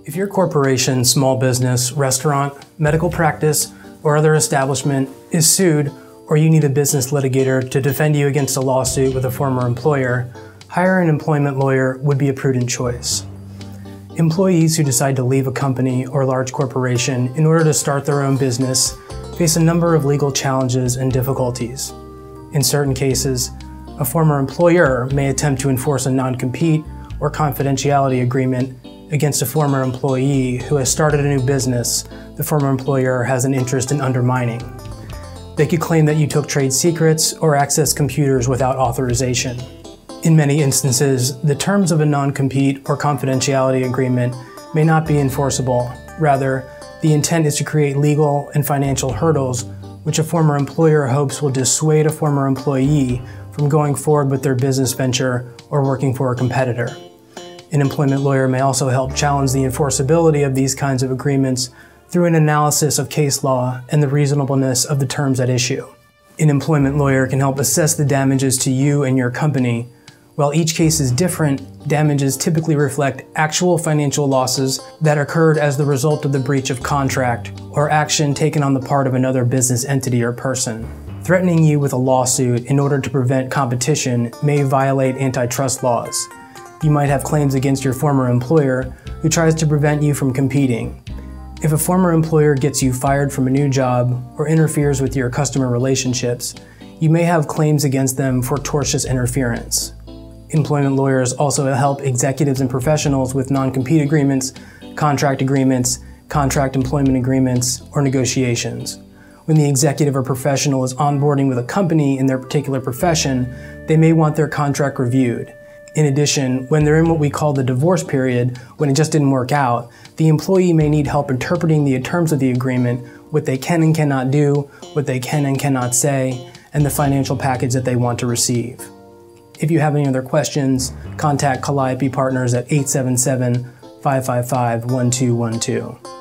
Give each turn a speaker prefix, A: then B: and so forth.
A: If your corporation, small business, restaurant, medical practice, or other establishment is sued, or you need a business litigator to defend you against a lawsuit with a former employer, hire an employment lawyer would be a prudent choice. Employees who decide to leave a company or large corporation in order to start their own business face a number of legal challenges and difficulties. In certain cases, a former employer may attempt to enforce a non-compete or confidentiality agreement against a former employee who has started a new business the former employer has an interest in undermining. They could claim that you took trade secrets or accessed computers without authorization. In many instances, the terms of a non-compete or confidentiality agreement may not be enforceable. Rather, the intent is to create legal and financial hurdles which a former employer hopes will dissuade a former employee from going forward with their business venture or working for a competitor. An employment lawyer may also help challenge the enforceability of these kinds of agreements through an analysis of case law and the reasonableness of the terms at issue. An employment lawyer can help assess the damages to you and your company. While each case is different, damages typically reflect actual financial losses that occurred as the result of the breach of contract or action taken on the part of another business entity or person. Threatening you with a lawsuit in order to prevent competition may violate antitrust laws. You might have claims against your former employer who tries to prevent you from competing. If a former employer gets you fired from a new job or interferes with your customer relationships, you may have claims against them for tortious interference. Employment lawyers also help executives and professionals with non-compete agreements, contract employment agreements, or negotiations. When the executive or professional is onboarding with a company in their particular profession, they may want their contract reviewed. In addition, when they're in what we call the divorce period, when it just didn't work out, the employee may need help interpreting the terms of the agreement, what they can and cannot do, what they can and cannot say, and the financial package that they want to receive. If you have any other questions, contact Calliope Partners at 877-555-1212.